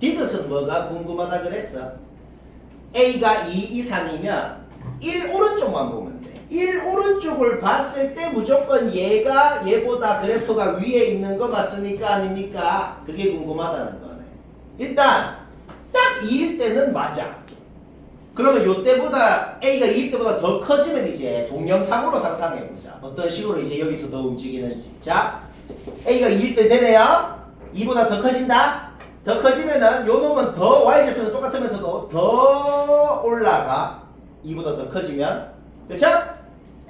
디귿은 뭐가 궁금하다 그랬어? A가 2 이상이면 1 오른쪽만 보면 돼. 1 오른쪽을 봤을 때 무조건 얘가 얘보다 그래프가 위에 있는 거 맞습니까? 아닙니까? 그게 궁금하다는 거네. 일단 딱 2일 때는 맞아. 그러면 요때보다 A가 2일 때보다 더 커지면 이제 동영상으로 상상해보자. 어떤 식으로 이제 여기서 더 움직이는지. 자, A가 2일 때 되네요. 2보다 더 커진다. 더 커지면은 요 놈은 더 y좌표는 똑같으면서도 더 올라가. 2보다 더 커지면. 그쵸?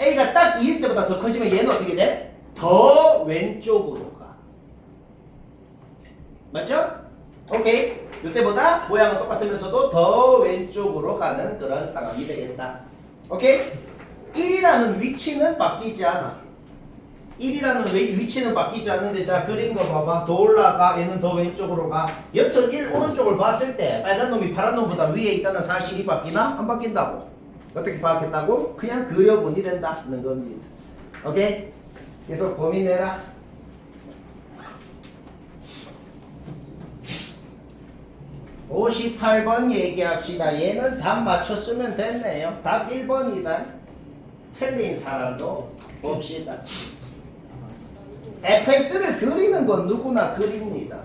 A가 딱 2일 때보다 더 커지면 얘는 어떻게 돼? 더 왼쪽으로 가. 맞죠? 오케이. 이때보다 모양은 똑같으면서도 더 왼쪽으로 가는 그런 상황이 되겠다. 오케이? 1이라는 위치는 바뀌지 않아. 1이라는 위치는 바뀌지 않는데 자 그린 거 봐봐. 더 올라가. 얘는 더 왼쪽으로 가. 여튼 1 오른쪽을 봤을 때 빨간 놈이 파란 놈보다 위에 있다는 사실이 바뀌나? 안 바뀐다고. 어떻게 파악했다고? 그냥 그려보니 된다는 겁니다. 오케이? 그래서 고민해라. 58번 얘기합시다. 얘는 답 맞췄으면 됐네요. 답 1번이다. 틀린 사람도 봅시다. fx를 그리는 건 누구나 그립니다.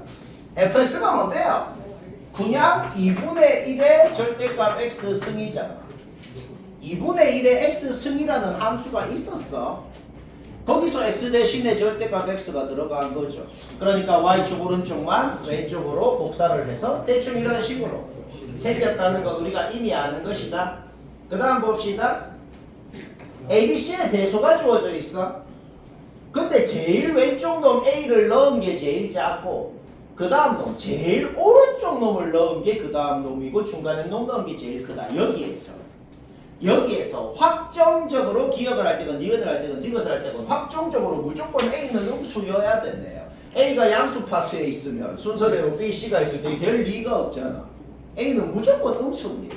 fx가 뭔데요? 그냥 2분의 1의 절대값 x 승이잖아. 2분의 1의 x 승이라는 함수가 있었어. 거기서 x 대신에 절대값 x가 들어간 거죠. 그러니까 y축 오른쪽만 왼쪽으로 복사를 해서 대충 이런 식으로 새겼다는 건 우리가 이미 아는 것이다. 그 다음 봅시다. ABC의 대소가 주어져 있어. 근데 제일 왼쪽 놈 A를 넣은 게 제일 작고 그 다음 놈 제일 오른쪽 놈을 넣은 게 그 다음 놈이고 중간에 놈 넣은 게 제일 크다. 여기에서 확정적으로 기억을 할 때건 니은을 할 때건 디귿을 할 때건 확정적으로 무조건 A는 음수여야 되네요. A가 양수 파트에 있으면 순서대로 B, C가 있을 때 될 리가 없잖아. A는 무조건 음수입니다.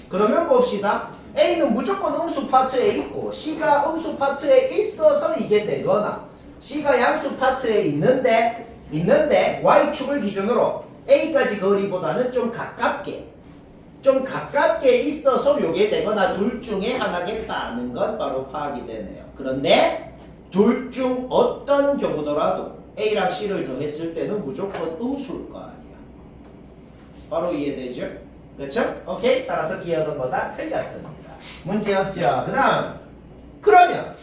그러면 봅시다. A는 무조건 음수 파트에 있고 C가 음수 파트에 있어서 이게 되거나 C가 양수 파트에 있는데 Y축을 기준으로 A까지 거리보다는 좀 가깝게 있어서 요게 되거나 둘 중에 하나겠다는 건 바로 파악이 되네요. 그런데 둘 중 어떤 경우더라도 A랑 C를 더했을 때는 무조건 음수일 거 아니야. 바로 이해되죠? 그렇죠? 오케이? 따라서 기억은 뭐다? 틀렸습니다. 문제 없죠? 그러면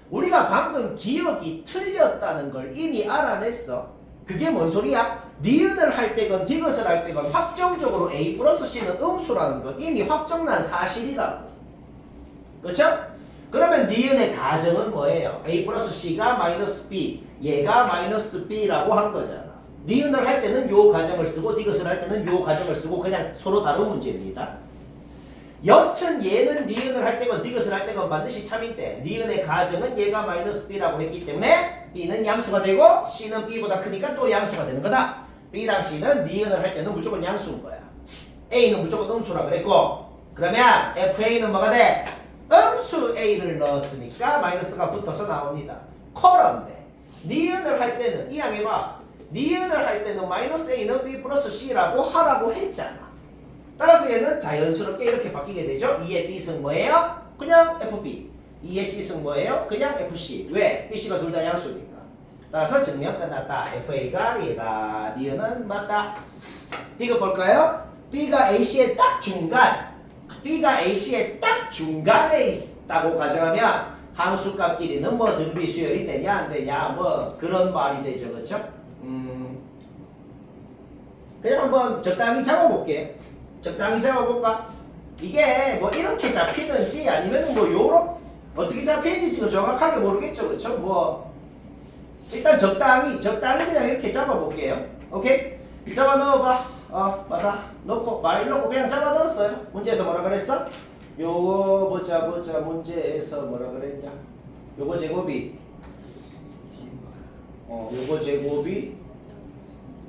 우리가 방금 기억이 틀렸다는 걸 이미 알아냈어. 그게 뭔 소리야? 니은을 할 때건 디귿을 할 때건 확정적으로 A 플러스 C는 음수라는 건 이미 확정난 사실이라고. 그렇죠? 그러면 니은의 가정은 뭐예요? A 플러스 C가 마이너스 B, 얘가 마이너스 B라고 한 거잖아. 니은을 할 때는 요 가정을 쓰고 디귿을 할 때는 요 가정을 쓰고 그냥 서로 다른 문제입니다. 여튼 얘는 니은을 할 때건 디귿을 할 때건 반드시 참인데 니은의 가정은 얘가 마이너스 B라고 했기 때문에 B는 양수가 되고 C는 B보다 크니까 또 양수가 되는 거다. B랑 C는 니은을 할 때는 무조건 양수인 거야. A는 무조건 음수라 그랬고 그러면 FA는 뭐가 돼? 음수 A를 넣었으니까 마이너스가 붙어서 나옵니다. 그런데 니은을 할 때는 이항해봐. 니은을 할 때는 마이너스 A는 B 플러스 C라고 하라고 했잖아. 따라서 얘는 자연스럽게 이렇게 바뀌게 되죠. 2의 B승 뭐예요? 그냥 FB. 2의 C승 뭐예요? 그냥 FC. 왜? BC가 둘 다 양수니까. 따라서 증명 끝났다. FA가 얘가 니은은 맞다. 디귿 볼까요? B가 AC의 딱 중간에 있다고 가정하면 함수값끼리는 뭐 등비 수열이 되냐 안 되냐 뭐 그런 말이 되죠. 그렇죠? 그냥 한번 적당히 잡아볼게. 적당히 잡아볼까? 이게 뭐 이렇게 잡히는지 아니면 뭐 요런 어떻게 잡히는지 지금 정확하게 모르겠죠. 그렇죠? 뭐 일단 적당히 그냥 이렇게 잡아볼게요. 오케이? 잡아 넣어봐. 맞아. 넣고 말 넣고 그냥 잡아 넣었어요. 문제에서 뭐라 그랬어? 요거 보자 문제에서 뭐라 그랬냐? 요거 제곱이 요거 제곱이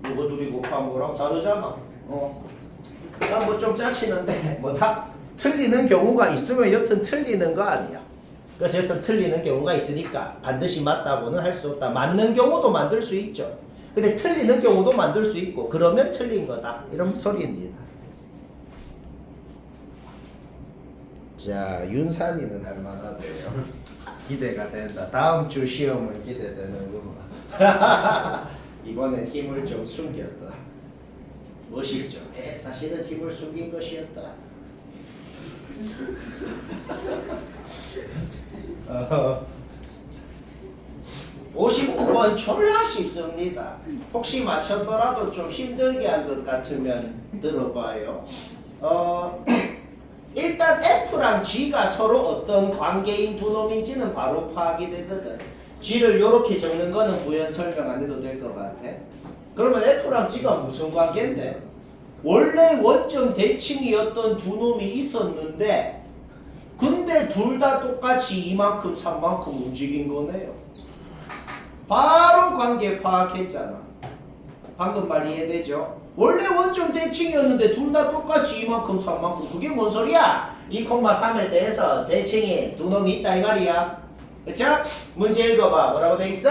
요거 둘이 곱한 거랑 다르잖아. 난 뭐 좀 짜치는데 뭐다 틀리는 경우가 있으면 여튼 틀리는 거 아니야. 그래서 여튼 틀리는 경우가 있으니까 반드시 맞다고는 할 수 없다. 맞는 경우도 만들 수 있죠. 근데 틀리는 경우도 만들 수 있고 그러면 틀린 거다 이런 소리입니다. 자, 윤산이는 할만하대요. 기대가 된다. 다음 주 시험은 기대되는구만. 이번엔 힘을 좀 숨겼다. 멋있죠? 사실은 힘을 숨긴 것이었다. 59번 졸라 쉽습니다. 혹시 맞췄더라도 좀 힘들게 한 것 같으면 들어봐요. 일단 F랑 G가 서로 어떤 관계인 두 놈인지는 바로 파악이 되거든. G를 이렇게 적는 거는 부연 설명 안 해도 될 것 같아. 그러면 F랑 G가 무슨 관계인데? 원래 원점 대칭이었던 두 놈이 있었는데 근데 둘 다 똑같이 이만큼 3만큼 움직인 거네요. 바로 관계 파악했잖아. 방금 말 이해되죠? 원래 원점 대칭이었는데 둘 다 똑같이 이만큼 3만큼 그게 뭔 소리야? 2,3에 대해서 대칭이 두 놈이 있다 이 말이야. 그쵸? 문제 읽어봐. 뭐라고 돼 있어?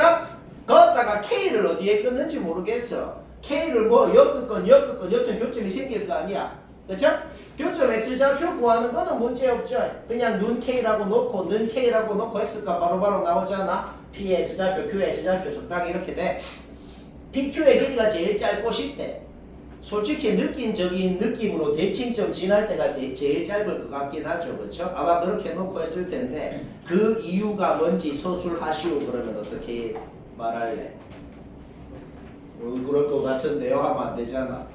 거기다가 K를 어디에 끊는지 모르겠어. K를 뭐 역끝건 여튼 교점이 생길 거 아니야. 그쵸? 교점 X좌표 구하는 거는 문제 없죠. 그냥 눈 K라고 놓고 는 K라고 놓고 X가 바로바로 나오잖아. P X좌표, Q X좌표 적당히 이렇게 돼. PQ의 길이가 제일 짧고 싶대. 솔직히 느낀적인 느낌으로 대칭점 지날 때가 제일 짧을 것 같긴 하죠. 그렇죠? 아마 그렇게 놓고 했을 텐데 그 이유가 뭔지 서술하시오. 그러면 어떻게 말할래? 그럴 것 같은데요 하면 안 되잖아.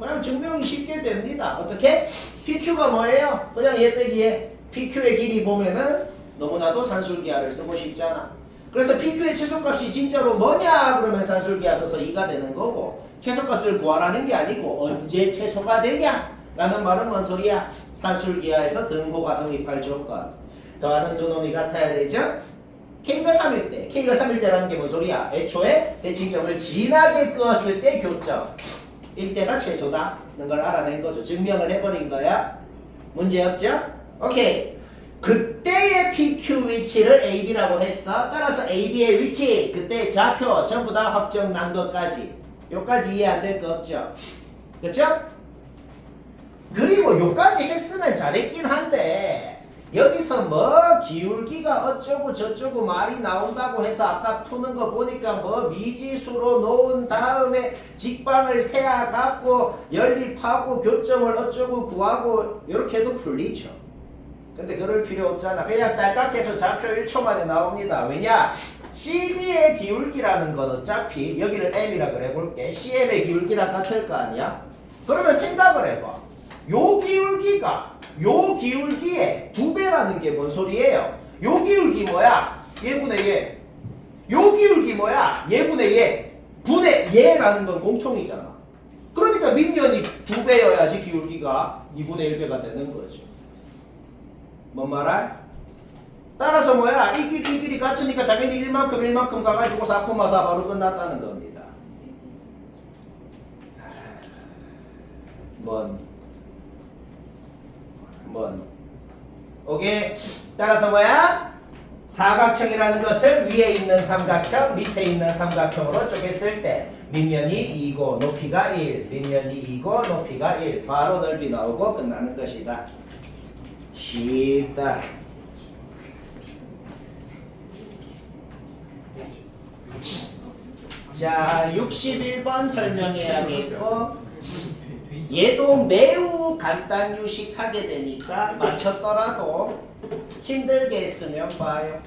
그냥 증명이 쉽게 됩니다. 어떻게? PQ가 뭐예요? 그냥 얘 빼기 얘. PQ의 길이 보면은 너무나도 산술기하를 쓰고 싶잖아. 그래서 PQ의 최소값이 진짜로 뭐냐 그러면 산술기하 써서 2가 되는 거고 최소값을 구하라는 게 아니고 언제 최소가 되냐 라는 말은 뭔 소리야? 산술기하에서 등호가 성립할 조건. 더하는 두 놈이 같아야 되죠? K가 3일 때, K가 3일 때라는 게 뭔 소리야? 애초에 대칭점을 진하게 끄었을 때 교점 일 때가 최소다는 걸 알아낸 거죠. 증명을 해버린 거야. 문제 없죠? 오케이. 그때의 PQ 위치를 AB라고 했어. 따라서 AB의 위치, 그때 좌표 전부 다 확정 난 것까지. 요까지 이해 안 될 거 없죠? 그렇죠? 그리고 요까지 했으면 잘했긴 한데 여기서 뭐 기울기가 어쩌고 저쩌고 말이 나온다고 해서 아까 푸는 거 보니까 뭐 미지수로 놓은 다음에 직방을 세아 갖고 연립하고 교점을 어쩌고 구하고 이렇게도 풀리죠. 근데 그럴 필요 없잖아. 그냥 딸깍해서 좌표 1초 만에 나옵니다. 왜냐? CD의 기울기라는 건 어차피 여기를 M이라 그래 볼게. CM의 기울기랑 같을 거 아니야? 그러면 생각을 해봐. 요 기울기가 요 기울기의 2배라는 게 뭔 소리예요? 요 기울기 뭐야? 얘분의 얘. 요 기울기 뭐야? 얘분의 얘. 분의 얘라는 건 공통이잖아. 그러니까 밑면이 2배여야지 기울기가 2분의 1배가 되는 거죠. 뭔 말할? 따라서 뭐야? 이 길이 같으니까 당연히 1만큼 가가지고 4,4 바로 끝났다는 겁니다. 오케이. 따라서 뭐야? 사각형이라는 것을 위에 있는 삼각형, 밑에 있는 삼각형으로 쪼갰을 때 밑면이 2고 높이가 1, 밑면이 2고 높이가 1. 바로 넓이 나오고 끝나는 것이다. 쉽다. 자, 61번 설명해야겠고 얘도 매우 간단 유식하게 되니까 맞췄더라도 힘들게 했으면 봐요.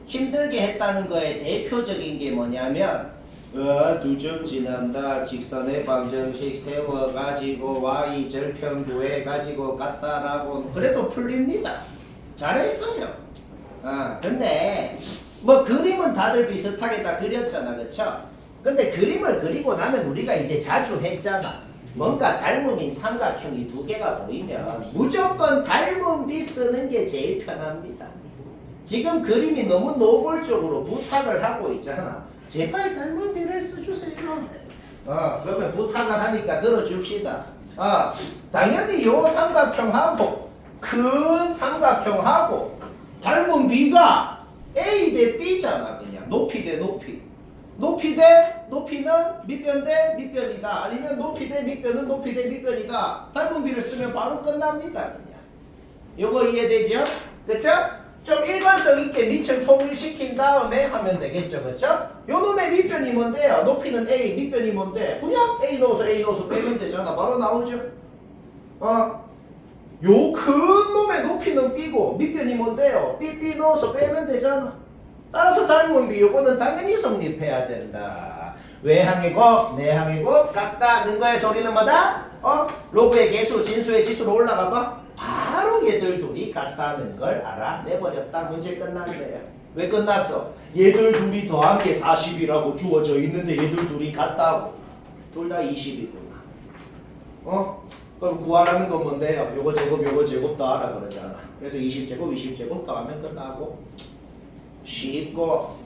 힘들게 했다는 거에 대표적인 게 뭐냐면 두 점 지난다 직선의 방정식 세워가지고 y 절편 구해가지고 갖다라고 그래도 풀립니다. 잘했어요. 근데 뭐 그림은 다들 비슷하게 다 그렸잖아. 그쵸? 근데 그림을 그리고 나면 우리가 이제 자주 했잖아. 뭔가 닮음인 삼각형이 2개가 보이면 무조건 닮은 비 쓰는 게 제일 편합니다. 지금 그림이 너무 노골적으로 부탁을 하고 있잖아. 제발 닮은 비를 써주세요. 그러면 부탁을 하니까 들어줍시다. 당연히 요 삼각형하고 큰 삼각형하고 닮은 비가 A 대 B잖아. 그냥 높이 대 높이. 높이 대 높이는 밑변 대 밑변이다. 아니면 높이 대 밑변은 높이 대 밑변이다. 닮은 비를 쓰면 바로 끝납니다. 그냥. 요거 이해되죠? 그쵸? 좀 일관성 있게 밑을 통일시킨 다음에 하면 되겠죠. 그쵸? 요 놈의 밑변이 뭔데요? 높이는 A, 밑변이 뭔데? 그냥 A 넣어서 빼면 되잖아. 바로 나오죠? 요 큰 놈의 높이는 B고 밑변이 뭔데요? B 넣어서 빼면 되잖아. 따라서 닮은 비 요거는 당연히 성립해야 된다. 외항이고 내항이고 같다는 거의 소리는 뭐다? 로그의 개수, 진수의 지수로 올라가 봐. 바로 얘들 둘이 같다는 걸 알아내버렸다. 문제 끝났네요. 왜 끝났어? 얘들 둘이 더한 게 40이라고 주어져 있는데 얘들 둘이 같다고. 둘 다 20이구나. 그럼 구하라는 건 뭔데요? 요거 제곱 더하라 그러잖아. 그래서 20제곱 더하면 끝나고. 쉽고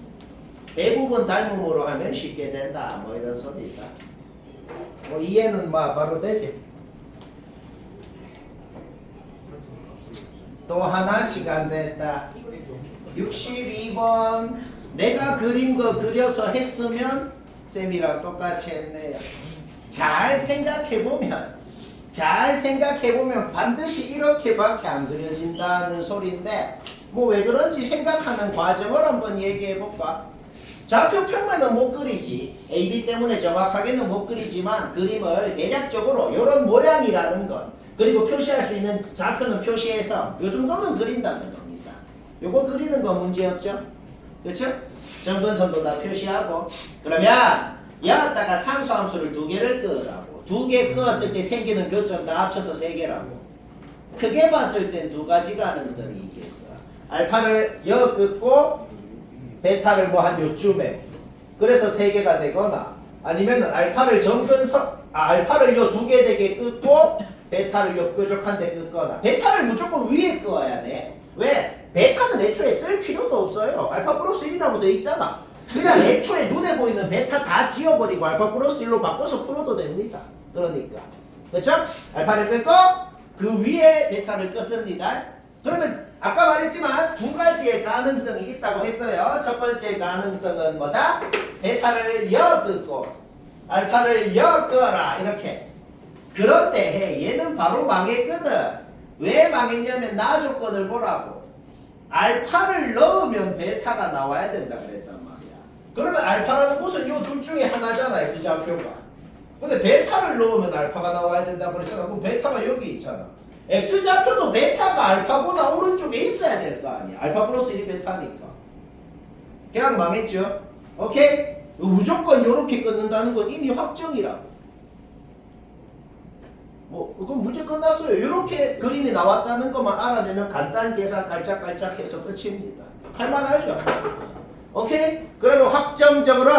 대부분 닮음으로 하면 쉽게 된다. 뭐 이런 소리다. 뭐 이해는 뭐 바로 되지. 또 하나 시간 됐다. 62번 내가 그린 거 그려서 했으면 쌤이랑 똑같이 했네요. 잘 생각해보면 반드시 이렇게밖에 안 그려진다는 소리인데 뭐 왜 그런지 생각하는 과정을 한번 얘기해볼까? 좌표 평면은 못 그리지. AB 때문에 정확하게는 못 그리지만 그림을 대략적으로 이런 모양이라는 것 그리고 표시할 수 있는 좌표는 표시해서 요 정도는 그린다는 겁니다. 요거 그리는 건 문제없죠? 그렇죠? 점근선도 다 표시하고 그러면 여기다가 상수함수를 2개를 끄라고 2개 끄었을 때 생기는 교점 다 합쳐서 3개라고 크게 봤을 땐 2가지 가능성이 있겠어. 알파를 여 긋고 베타를 뭐 한 요쯤에 그래서 3개가 되거나 아니면은 알파를 알파를 요 2개 되게 긋고 베타를 요 뾰족한 데 긋거나 베타를 무조건 위에 끄어야 돼. 왜? 베타는 애초에 쓸 필요도 없어요. 알파 플러스 1이라고 돼 있잖아. 그냥 애초에 눈에 보이는 베타 다 지워버리고 알파 플러스 1로 바꿔서 풀어도 됩니다. 그러니까 그렇죠? 알파를 끄고 그 위에 베타를 껐습니다. 그러면 아까 말했지만 2가지의 가능성이 있다고 했어요. 첫 번째 가능성은 뭐다? 베타를 여 끄고 알파를 여 끄어라 이렇게. 그런데 얘는 바로 망했거든. 왜 망했냐면 나 조건을 보라고. 알파를 넣으면 베타가 나와야 된다 그랬단 말이야. 그러면 알파라는 곳은 요 둘 중에 하나잖아. X좌표가. 근데 베타를 넣으면 알파가 나와야 된다 그랬잖아. 그럼 베타가 여기 있잖아. X좌표도 베타가 알파보다 오른쪽에 있어야 될 거 아니야. 알파 플러스 1이 베타니까. 그냥 망했죠. 오케이? 무조건 요렇게 끊는다는 건 이미 확정이라고. 뭐 그럼 문제 끝났어요. 이렇게 그림이 나왔다는 것만 알아내면 간단 계산 깔짝깔짝 해서 끝입니다. 할만하죠? 오케이? 그러면 확정적으로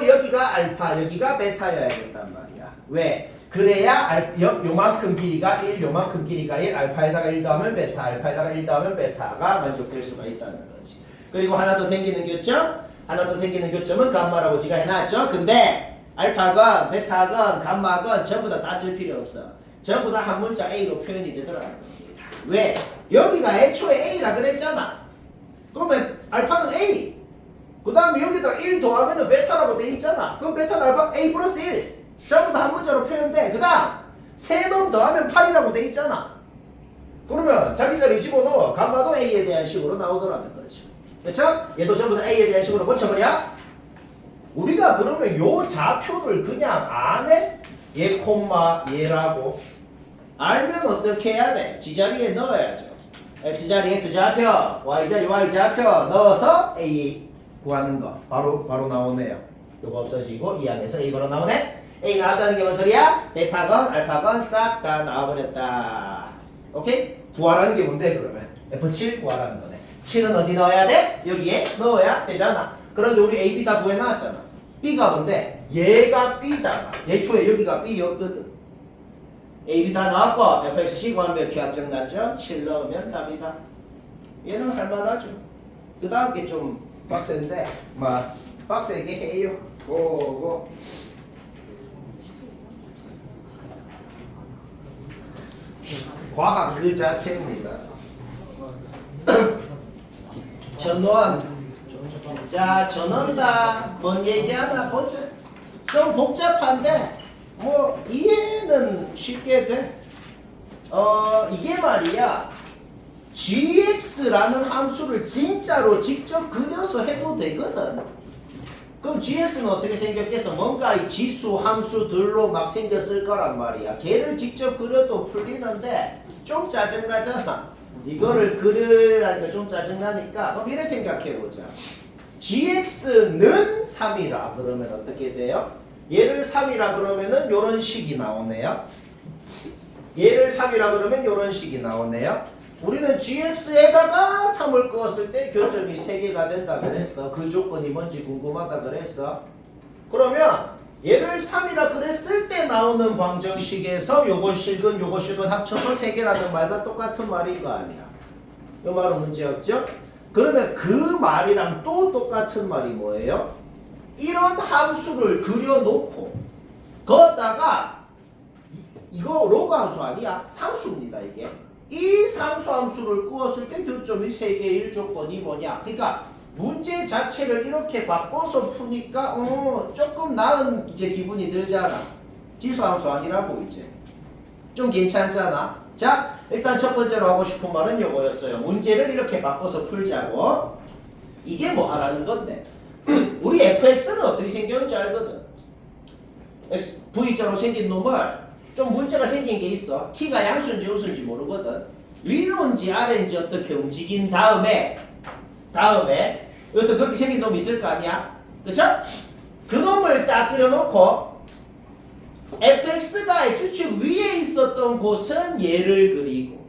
여기가 알파 여기가 베타여야겠단 말이야. 왜? 그래야 요만큼 길이가 1 요만큼 길이가 1 알파에다가 1 더하면 베타 알파에다가 1 더하면 베타가 만족될 수가 있다는 거지. 그리고 하나 더 생기는 교점은 감마라고 지가 해놨죠. 근데 알파건, 베타건, 감마건 전부 다 쓸 필요 없어. 전부 다 한 문자 A로 표현이 되더라는 겁니다. 왜? 여기가 애초에 A라 그랬잖아. 그러면 알파는 A. 그 다음에 여기다 1 더하면 베타라고 돼 있잖아. 그럼 베타는 알파 A 플러스 1. 전부 다 한 문자로 표현돼. 그 다음 3놈 더하면 8이라고 돼 있잖아. 그러면 자기 자리 집어넣어. 감마도 A에 대한 식으로 나오더라는 거죠. 그렇죠? 얘도 전부 다 A에 대한 식으로 고쳐버려. 우리가 그러면 요 좌표를 그냥 안 해? 얘 콤마 얘라고 알면 어떻게 해야 돼? G자리에 넣어야죠. X자리 X좌표, Y자리 Y좌표 넣어서 A 구하는 거 바로 나오네요. 요거 없어지고 이 안에서 A 바로 나오네? A 나왔다는 게 뭔 소리야? 베타건, 알파건 싹 다 나와버렸다. 오케이? 구하라는 게 뭔데 그러면? F7 구하라는 거네. 7은 어디 넣어야 돼? 여기에 넣어야 되잖아. 그런데 우리 A, B 다 구해놨잖아. B가 뭔데? 얘가 B잖아. 예초에 여기가 B였거든. A, B 다 나왔고 fxc 완벽히 확정났죠? 7 넣으면 답이다. 얘는 할만하죠. 그 다음 게 좀 빡센데 빡세게 해요. 고고. 과학 그 자체입니다. 전원 자, 전원다. 뭔 얘기하나 보자. 좀 복잡한데 뭐 이해는 쉽게 돼. 이게 말이야. gx라는 함수를 진짜로 직접 그려서 해도 되거든. 그럼 gx는 어떻게 생겼겠어? 뭔가 이 지수 함수들로 막 생겼을 거란 말이야. 걔를 직접 그려도 풀리는데 좀 짜증나잖아. 이거를 그리려니까 좀 짜증나니까 그럼 이래 생각해보자. gx는 3이라 그러면 어떻게 돼요? 얘를 3이라 그러면은 요런 식이 나오네요. 얘를 3이라 그러면 요런 식이 나오네요. 우리는 gx에다가 3을 끄었을 때 교점이 3개가 된다 그랬어. 그 조건이 뭔지 궁금하다 그랬어. 그러면 얘를 3이라 그랬을 때 나오는 방정식에서 요거 실근 요거 실근 합쳐서 3개라는 말과 똑같은 말인 거 아니야. 이 말은 문제 없죠? 그러면 그 말이랑 또 똑같은 말이 뭐예요? 이런 함수를 그려놓고 거기다가 이거 로그 함수 아니야? 상수입니다 이게. 이 상수 함수를 꾸었을 때 교점이 3개일 조건이 뭐냐? 그러니까 문제 자체를 이렇게 바꿔서 푸니까 조금 나은 이제 기분이 들잖아. 지수 함수 아니라고 이제 좀 괜찮잖아. 자, 일단 첫 번째로 하고 싶은 말은 요거였어요. 문제를 이렇게 바꿔서 풀자고. 이게 뭐 하라는 건데? 우리 fx는 어떻게 생겼는지 알거든. v자로 생긴 놈을 좀 문제가 생긴 게 있어. t가 양수인지 우수인지 모르거든. 위로인지 아래인지 어떻게 움직인 다음에 이것도 그렇게 생긴 놈이 있을 거 아니야? 그쵸? 그 놈을 딱 그려놓고 fx가 x축 위에 있었던 곳은 얘를 그리고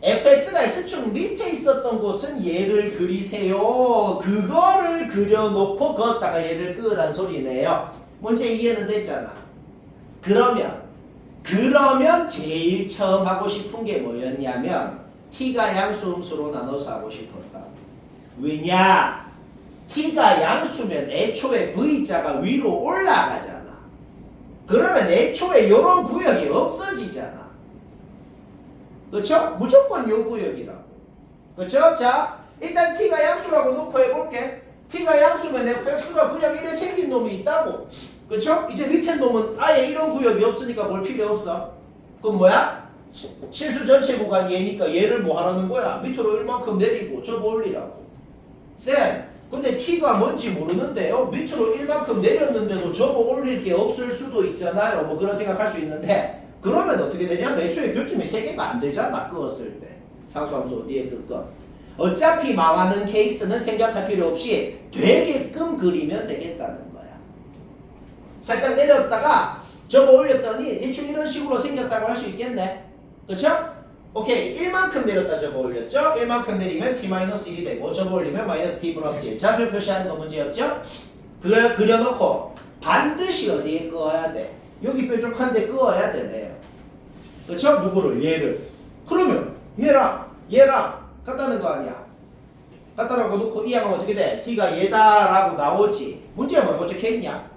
fx가 x축 밑에 있었던 곳은 얘를 그리세요. 그거를 그려놓고 거기다가 얘를 끄으란 소리네요. 문제 이해는 됐잖아. 그러면 제일 처음 하고 싶은 게 뭐였냐면 t가 양수 음수로 나눠서 하고 싶었다. 왜냐? t가 양수면 애초에 v자가 위로 올라가잖아. 그러면 애초에 이런 구역이 없어지잖아. 그렇죠? 무조건 요 구역이라고. 그렇죠? 자, 일단 t가 양수라고 놓고 해볼게. t가 양수면 fx가 그냥 이래 생긴 놈이 있다고. 그렇죠? 이제 밑에 놈은 아예 이런 구역이 없으니까 볼 필요 없어. 그럼 뭐야? 실수 전체 구간이 얘니까 얘를 뭐 하라는 거야? 밑으로 얼만큼 내리고 접어 올리라고. 쌤, 근데 t가 뭔지 모르는데요. 밑으로 1만큼 내렸는데도 접어 올릴 게 없을 수도 있잖아요. 뭐 그런 생각할 수 있는데 그러면 어떻게 되냐면 애초에 교점이 3개가 안 되잖아. 끄었을 때. 상수함수 어디에 끄건. 어차피 망하는 케이스는 생각할 필요 없이 되게끔 그리면 되겠다는 거야. 살짝 내렸다가 접어 올렸더니 대충 이런 식으로 생겼다고 할 수 있겠네. 그쵸? 오케이. 1만큼 내렸다 접어 올렸죠? 1만큼 내리면 t-1이 되고 접어 올리면 -t 플러스 1. 좌표 표시하는 거 문제였죠? 그려놓고 반드시 어디에 끄어야 돼? 여기 뾰족한데 끄어야 되네요. 그쵸? 누구를? 얘를. 그러면 얘랑 같다는 거 아니야. 같다라고 놓고 이항하면 어떻게 돼? t가 얘다라고 나오지. 문제가 뭐라고 적혀있냐?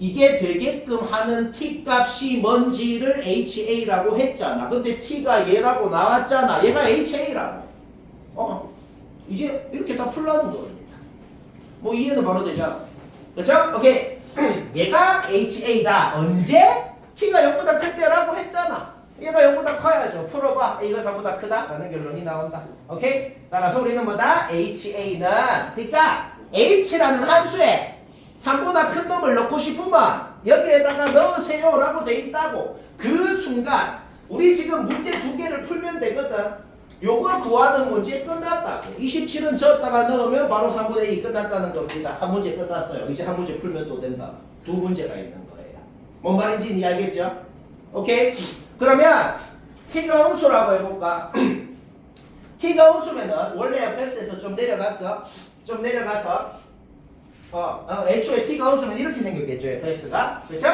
이게 되게끔 하는 t 값이 뭔지를 ha라고 했잖아. 근데 t가 얘라고 나왔잖아. 얘가 ha라고. 이제 이렇게 다 풀라는 겁니다. 뭐 이해는 바로 되잖아. 그렇죠? 오케이. 얘가 ha다. 언제? t가 0보다 클 때라고 했잖아. 얘가 0보다 커야죠. 풀어봐. a가 4보다 크다. 라는 결론이 나온다. 오케이? 따라서 우리는 뭐다? ha는 그러니까 h라는 함수에 3보다 큰 놈을 넣고 싶으면 여기에다가 넣으세요 라고 돼 있다고. 그 순간 우리 지금 문제 2개를 풀면 되거든. 요거 구하는 문제 끝났다고. 27은 저었다가 넣으면 바로 3분의 2 끝났다는 겁니다. 한 문제 끝났어요. 이제 한 문제 풀면 또 된다. 2 문제가 있는 거예요. 뭔 말인지 이해하겠죠? 오케이? 그러면 t가 음수라고 해볼까? t가 음수면은 원래 fx에서 좀 내려가서 애초에 t가 음수면 이렇게 생겼겠죠, fx가. 그쵸?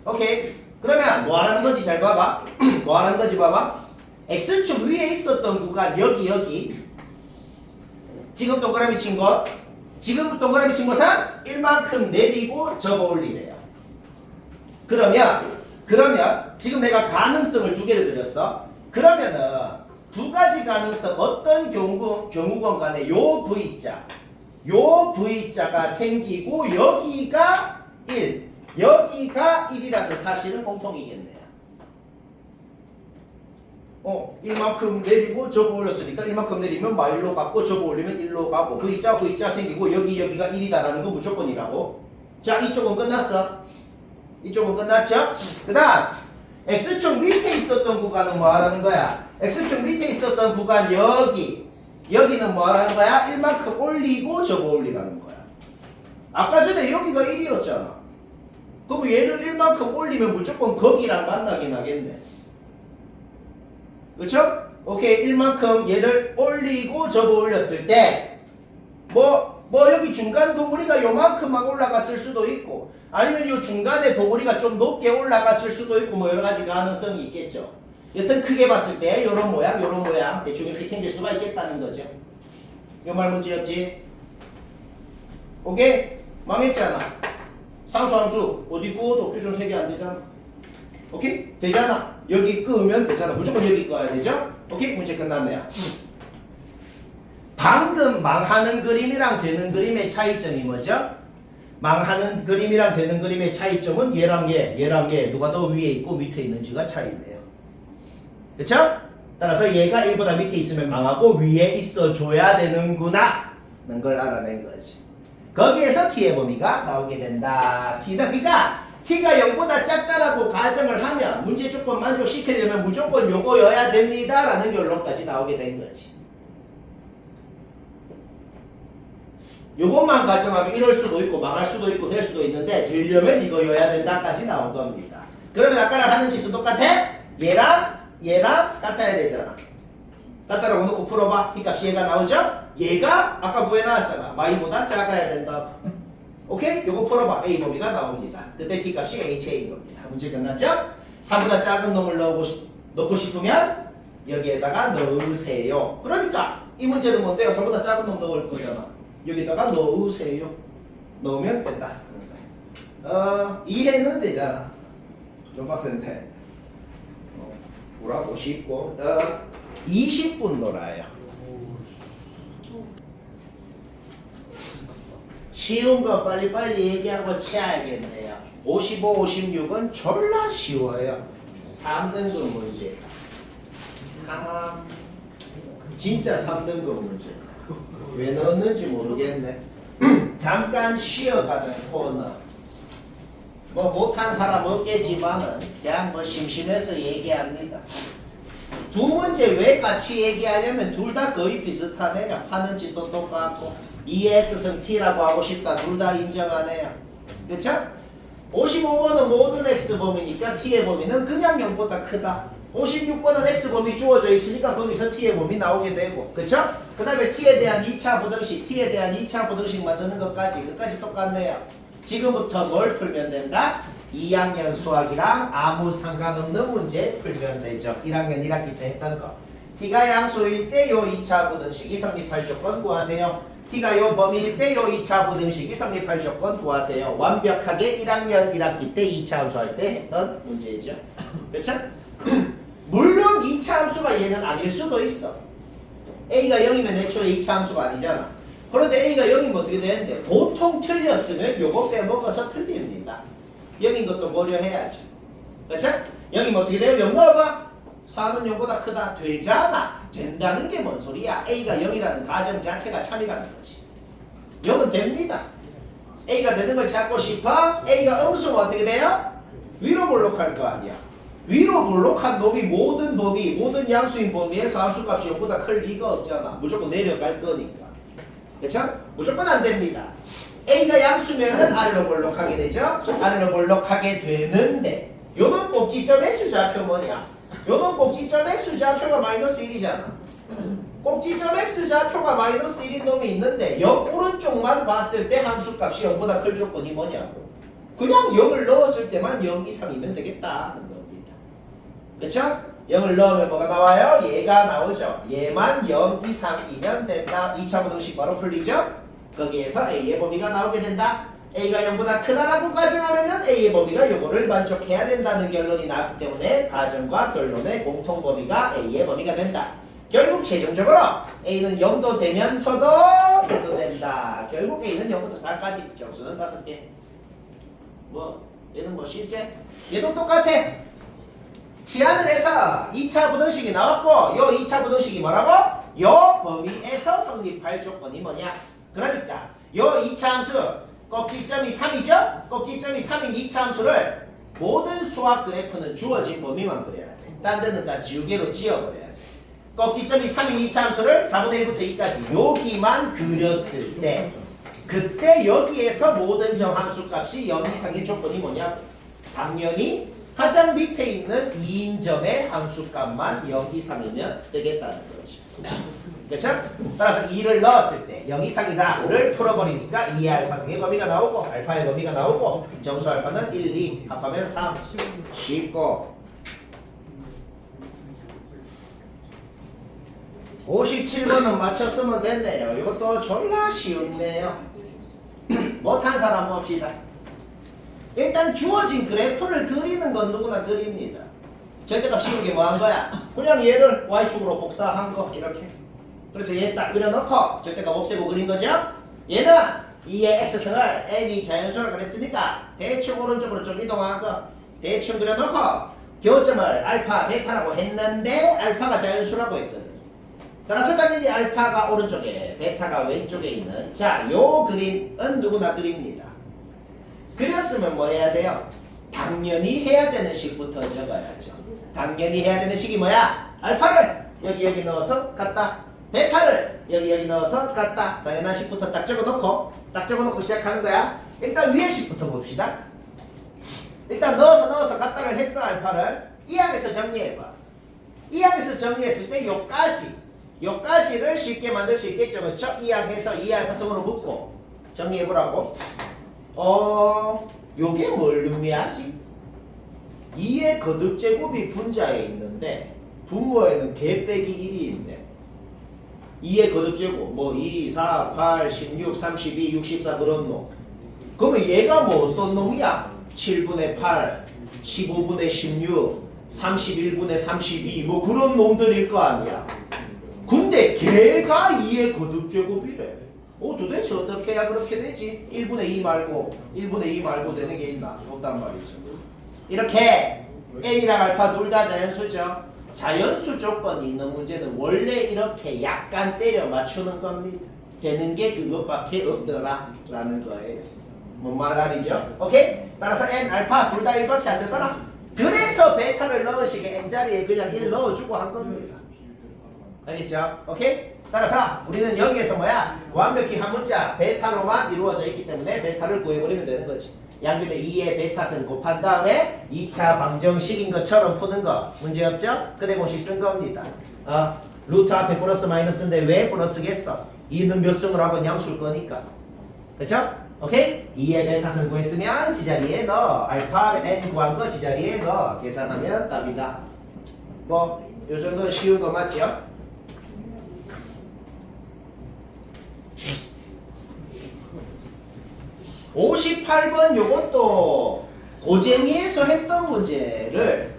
오케이. 그러면 뭐 하라는 건지 잘 봐봐. 뭐 하라는 건지 봐봐. x축 위에 있었던 구간 여기 지금 동그라미 친 것. 지금 동그라미 친 것은 1만큼 내리고 접어 올리래요. 그러면 지금 내가 가능성을 2개를 드렸어. 그러면은 2가지 가능성 어떤 경우건 간에 요 V자 요 V자가 생기고 여기가 1, 여기가 1이라는 사실은 공통이겠네요. 1만큼 내리고 접어 올렸으니까 1만큼 내리면 마일로 갔고 접어 올리면 1로 가고 V자 생기고 여기가 1이다라는 건 무조건이라고. 자, 이쪽은 끝났어. 이쪽은 끝났죠? 그 다음 X축 밑에 있었던 구간은 뭐 하라는 거야? X축 밑에 있었던 구간 여기는 뭐 하라는 거야? 1만큼 올리고 접어 올리라는 거야. 아까 전에 여기가 1이었잖아. 그럼 얘를 1만큼 올리면 무조건 거기랑 만나긴 하겠네. 그쵸? 오케이, 1만큼 얘를 올리고 접어 올렸을 때 여기 중간 도구리가 요만큼만 올라갔을 수도 있고 아니면 요 중간에 도구리가 좀 높게 올라갔을 수도 있고 뭐 여러 가지 가능성이 있겠죠. 여튼 크게 봤을 때 요런 모양 대충 이렇게 생길 수가 있겠다는 거죠. 요 말 문제였지? 오케이? 망했잖아. 상수 어디 구워도 표준 3개 안 되잖아. 오케이? 되잖아. 여기 끄면 되잖아. 무조건 여기 꺼야 되죠? 오케이? 문제 끝났네요. 방금 망하는 그림이랑 되는 그림의 차이점이 뭐죠? 망하는 그림이랑 되는 그림의 차이점은 얘랑 얘 누가 더 위에 있고 밑에 있는지가 차이네요. 그쵸? 따라서 얘가 1보다 밑에 있으면 망하고 위에 있어줘야 되는구나 는 걸 알아낸 거지. 거기에서 t의 범위가 나오게 된다. 그러니까 t가 0보다 작다라고 가정을 하면 문제 조건 만족시키려면 무조건 요거여야 됩니다 라는 결론까지 나오게 된 거지. 요것만 가정하면 이럴 수도 있고 망할 수도 있고 될 수도 있는데 되려면 이거여야 된다까지 나온 겁니다. 그러면 아까랑 하는 짓은 똑같아? 얘랑 같아야 되잖아. 같다라고 놓고 풀어봐. t값이 얘가 나오죠? 얘가 아까 구해 나왔잖아. y보다 작아야 된다. 오케이? 요거 풀어봐. a 범위가 나옵니다. 그때 t값이 ha인 겁니다. 문제 끝났죠? 3보다 작은 놈을 넣고 싶으면 여기에다가 넣으세요. 그러니까 이 문제는 뭔데요? 3보다 작은 놈 넣을 거잖아. 여기다가 넣으세요. 넣으면 된다. 이해는 되잖아. 좀 빡센데. 뭐라고 쉽고 20분 놀아요. 쉬운 거 빨리빨리 얘기하고 치아야겠네요. 55, 56은 졸라 쉬워요. 3등급 문제. 진짜 3등급 문제. 왜 넣었는지 모르겠네. 잠깐 쉬어가는 코너. 뭐 못한 사람 없겠지만은 그냥 뭐 심심해서 얘기합니다. 두 문제 왜 같이 얘기하냐면 둘 다 거의 비슷하네요. 하는 짓도 똑같고 2x승 t라고 하고 싶다. 둘 다 인정하네요. 그쵸? 55번은 모든 x범위니까 t의 범위는 그냥 0보다 크다. 56번은 x범위 주어져 있으니까 거기서 t의 범위 나오게 되고, 그쵸? 그 다음에 t에 대한 2차 부등식 만드는 것까지 똑같네요. 지금부터 뭘 풀면 된다? 2학년 수학이랑 아무 상관없는 문제 풀면 되죠. 1학년 1학기 때 했던 거. t가 양수일 때 요 2차 부등식이 성립할 조건 구하세요. t가 요 범위일 때 요 2차 부등식이 성립할 조건 구하세요. 완벽하게 1학년 1학기 때 2차 함수할 때 했던 문제죠. 그쵸? 물론 2차 함수가 얘는 아닐 수도 있어. a가 0이면 애초에 2차 함수가 아니잖아. 그런데 a가 0이면 어떻게 되는데 보통 틀렸으면 요거 빼먹어서 틀립니다. 0인 것도 고려해야죠. 그쵸? 0이면 어떻게 돼요? 0 넣어봐. 4는 0보다 크다. 되잖아. 된다는 게 뭔 소리야? a가 0이라는 가정 자체가 참이라는 거지. 0은 됩니다. a가 되는 걸 찾고 싶어? a가 음수면 어떻게 돼요? 위로 볼록할 거 아니야. 위로 볼록한 놈이 모든 양수인 범위에서 함수값이 0보다 클 리가 없잖아. 무조건 내려갈 거니까. 그쵸? 무조건 안 됩니다. a가 양수면은 아래로 볼록하게 되죠? 아래로 볼록하게 되는데 요놈 꼭지점 x좌표 뭐냐? 요놈 꼭지점 x좌표가 마이너스 1이잖아. 꼭지점 x좌표가 마이너스 1인 놈이 있는데 옆 오른쪽만 봤을 때 함수값이 0보다 클 조건이 뭐냐고. 그냥 0을 넣었을 때만 0 이상이면 되겠다는 겁니다. 그쵸? 0을 넣으면 뭐가 나와요? 얘가 나오죠. 얘만 0 이상이면 된다. 2차 부등식 바로 풀리죠? 거기에서 a의 범위가 나오게 된다. a가 0보다 크다라고 가정하면은 a의 범위가 요거를 만족해야 된다는 결론이 나왔기 때문에 가정과 결론의 공통 범위가 a의 범위가 된다. 결국 최종적으로 A는 0도 되면서도 얘도 된다. 결국 A는 0부터 4까지 정수는 5개. 뭐 얘는 뭐 쉽지? 얘도 똑같아. 치환을 해서 2차 부등식이 나왔고 요 2차 부등식이 뭐라고? 요 범위에서 성립할 조건이 뭐냐? 그러니까 요 2차 함수 꼭지점이 3이죠? 꼭지점이 3인 2차 함수를 모든 수학 그래프는 주어진 범위만 그려야 돼. 딴 데는 다 지우개로 지워버려야 돼. 꼭지점이 3인 2차 함수를 4분의 1부터 2까지 여기만 그렸을 때 그때 여기에서 모든 정함수 값이 0 이상의 조건이 뭐냐? 당연히 가장 밑에 있는 2인점의 함수값만 0 이상이면 되겠다는 거죠. 그렇죠? 따라서 2를 넣었을 때 0 이상이다를 풀어버리니까 2의 알파승의 범위가 나오고 알파의 범위가 나오고 정수 알파는 1, 2 합하면 3 쉽고 57번은 맞췄으면 됐네요. 이것도 졸라 쉬웠네요. 못한 사람 봅시다. 일단 주어진 그래프를 그리는 건 누구나 그립니다. 절대값 씌우는 게 뭐 한 거야? 그냥 얘를 y축으로 복사한 거 이렇게. 그래서 얘 딱 그려놓고 절대값 없애고 그린 거죠? 얘는 2의 x승을 n이 자연수를 그랬으니까 대충 오른쪽으로 좀 이동한 거 대충 그려놓고 교점을 알파, 베타라고 했는데 알파가 자연수라고 했거든. 따라서 당연히 알파가 오른쪽에 베타가 왼쪽에 있는 자, 요 그림은 누구나 그립니다. 그렸으면 뭐 해야 돼요? 당연히 해야 되는 식부터 적어야죠. 당연히 해야 되는 식이 뭐야? 알파를 여기 넣어서 갖다 베타를 여기 넣어서 갖다 당연한 식부터 딱 적어놓고 시작하는 거야. 일단 위에 식부터 봅시다. 일단 넣어서 갖다를 했어. 알파를 이 항에서 정리해봐. 이 항에서 정리했을 때 요까지를 쉽게 만들 수 있겠죠. 그렇죠? 이 항에서 이 알파성으로 묶고 정리해보라고. 요게 뭘 의미하지? 2의 거듭제곱이 분자에 있는데 분모에는 개 빼기 1이 있네. 2의 거듭제곱 뭐 2, 4, 8, 16, 32, 64 그런 놈. 그러면 얘가 뭐 어떤 놈이야? 7분의 8, 15분의 16, 31분의 32 뭐 그런 놈들일 거 아니야. 근데 걔가 2의 거듭제곱이래. 도대체 어떻게 해야 그렇게 되지? 1분의 2 말고 되는 게 있나? 없단 말이죠. 이렇게 n이랑 알파 둘 다 자연수죠. 자연수 조건이 있는 문제는 원래 이렇게 약간 때려 맞추는 겁니다. 되는 게 그것밖에 없더라 라는 거예요. 뭔 말이죠? 오케이? 따라서 n, 알파 둘 다 1밖에 안 되더라. 그래서 베타를 넣으시게 n 자리에 그냥 1 넣어주고 한 겁니다. 알겠죠? 오케이? 따라서 우리는 여기에서 뭐야? 완벽히 한 문자 베타로만 이루어져 있기 때문에 베타를 구해버리면 되는 거지. 양변에 2의 베타승 곱한 다음에 2차 방정식인 것처럼 푸는 거 문제없죠? 그대 공식 쓴 겁니다. 루트 앞에 플러스 마이너스인데 왜 플러스겠어? 2는 몇 승을 하건 양수일 거니까. 그쵸? 오케이? 2의 베타승 구했으면 지자리에 넣어. 알파 n 구한 거 지자리에 넣어. 계산하면 답이다. 뭐 요 정도 쉬운 거 맞죠? 58번 요것도 고쟁이에서 했던 문제를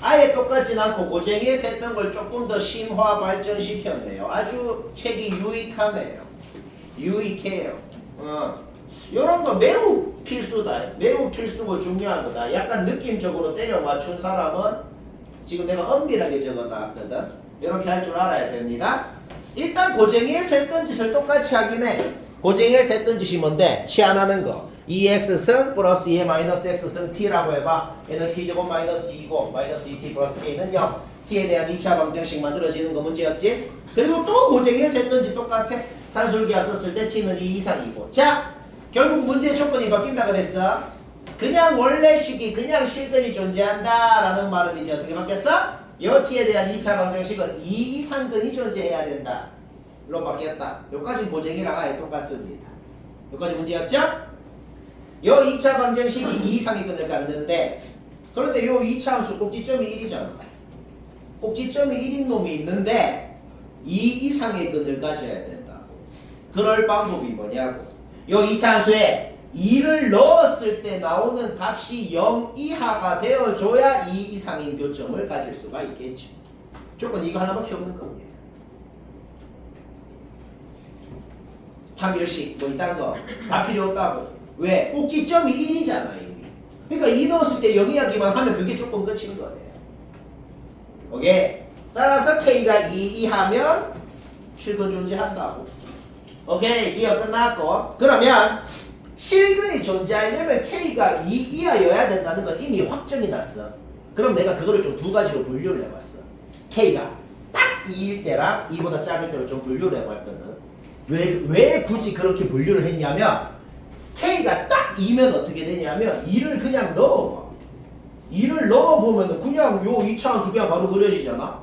아예 똑같진 않고 고쟁이에서 했던 걸 조금 더 심화 발전시켰네요. 아주 책이 유익하네요. 유익해요. 요런 거 매우 필수다. 매우 필수고 중요한 거다. 약간 느낌적으로 때려 맞춘 사람은 지금 내가 엄밀하게 적어놨거든. 이렇게 할 줄 알아야 됩니다. 일단 고쟁이에서 했던 짓을 똑같이 하긴 해. 고쟁이에서 했던 짓이 뭔데? 치환하는 거. 2x승 플러스 2의 마이너스 x승 t라고 해봐. 얘는 t제곱 마이너스 2고 마이너스 2t 플러스 k는 0. t에 대한 2차 방정식 만들어지는 거 문제였지? 그리고 또 고쟁이에서 했던 짓 똑같아. 산술기하 썼을 때 t는 2 이상이고. 자, 결국 문제의 조건이 바뀐다 그랬어. 그냥 원래 식이 그냥 실근이 존재한다 라는 말은 이제 어떻게 바뀌었어? 요 t에 대한 2차 방정식은 2 이상근이 존재해야 된다 로 바뀌었다. 요까지 고쟁이랑 아예 똑같습니다. 요까지 문제였죠? 요 2차 방정식이 2 이상의 근을 갖는데 그런데 요 2차 함수 꼭지점이 1이잖아. 꼭지점이 1인 놈이 있는데 2 이상의 근을 가져야 된다고. 그럴 방법이 뭐냐고. 요 2차 함수에 2를 넣었을 때 나오는 값이 0 이하가 되어줘야 2 이상인 교점을 가질 수가 있겠죠. 조건 이거 하나밖에 없는 겁니다. 3일씩 뭐 이딴 거 다 필요 없다고. 왜? 꼭지점이 1이잖아 이미. 그러니까 2 넣었을 때 0 이야기만 하면 그게 조금 끝인 거예요. 오케이. 따라서 K가 2 하면 실근 존재한다고. 오케이. 기억 끝났고. 그러면 실근이 존재하려면 K가 2 이하여야 된다는 건 이미 확정이 났어. 그럼 내가 그거를 좀 두 가지로 분류를 해봤어. K가 딱 2일 때랑 2보다 작을 때로 좀 분류를 해봤거든. 왜 굳이 그렇게 분류를 했냐면 K가 딱 2면 어떻게 되냐면 2를 그냥 넣어봐. 2를 넣어보면 그냥 요 2차 함수 그냥 바로 그려지잖아.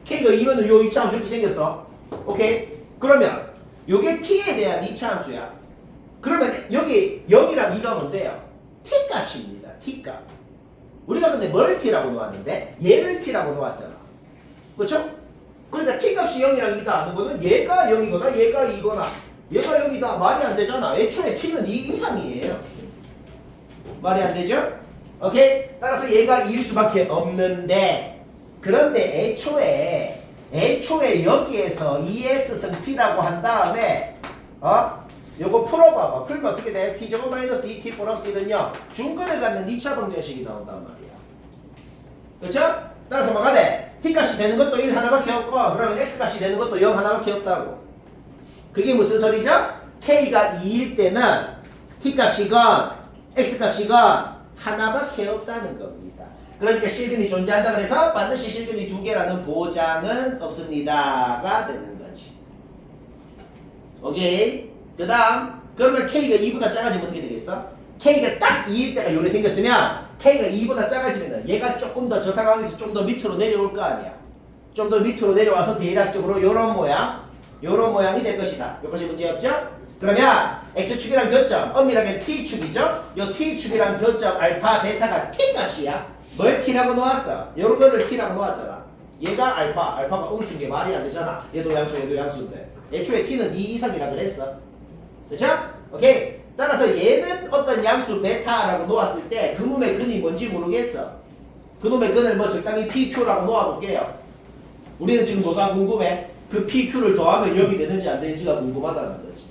K가 2면은 요 2차 함수 이렇게 생겼어. 오케이? 그러면 요게 T에 대한 2차 함수야. 그러면 여기 0이랑 2가 뭔데요? T 값입니다. T 값. 우리가 근데 뭘 T라고 놓았는데 얘를 T라고 놓았잖아. 그렇죠? 그러니까 T 값이 0이랑 2다 하는 거는 얘가 0이거나 얘가 2거나 얘가 0이다. 말이 안 되잖아. 애초에 T는 2 이상이에요. 말이 안 되죠? 오케이? 따라서 얘가 2일 수밖에 없는데 그런데 애초에 여기에서 2x승 t라고 한 다음에 요거 풀어봐봐. 풀면 어떻게 돼? t제곱 마이너스 2t 플러스 1은요 중근을 갖는 2차 방정식이 나온단 말이야. 그렇죠? 따라서 뭐가 돼? t값이 되는 것도 1 하나밖에 없고 그러면 x값이 되는 것도 0 하나밖에 없다고. 그게 무슨 소리죠? k가 2일 때는 t값이건 x값이건 하나밖에 없다는 겁니다. 그러니까 실근이 존재한다 그래서 반드시 실근이 두 개라는 보장은 없습니다가 되는 거지. 오케이? 그 다음 그러면 K가 2보다 작아지면 어떻게 되겠어? K가 딱 2일 때가 요래 생겼으면 K가 2보다 작아지면 얘가 조금 더 저 상황에서 좀 더 밑으로 내려올 거 아니야. 좀 더 밑으로 내려와서 대략적으로 요런 모양이 될 것이다. 여기까지 문제 없죠? 그러면 X축이랑 교점, 엄밀하게 T축이죠? 요 T축이랑 교점 알파, 베타가 T값이야. 뭘 T라고 놓았어? 요런 거를 T라고 놓았잖아. 얘가 알파가 음수인 게 말이 안 되잖아. 얘도 양수인데. 애초에 T는 2 이상이라 그랬어. 그쵸? 오케이. 따라서 얘는 어떤 양수 베타라고 놓았을 때 그놈의 근이 뭔지 모르겠어. 그놈의 근을 뭐 적당히 PQ라고 놓아볼게요. 우리는 지금 뭐가 궁금해? 그 PQ를 더하면 0이 되는지 안 되는지가 궁금하다는 거지.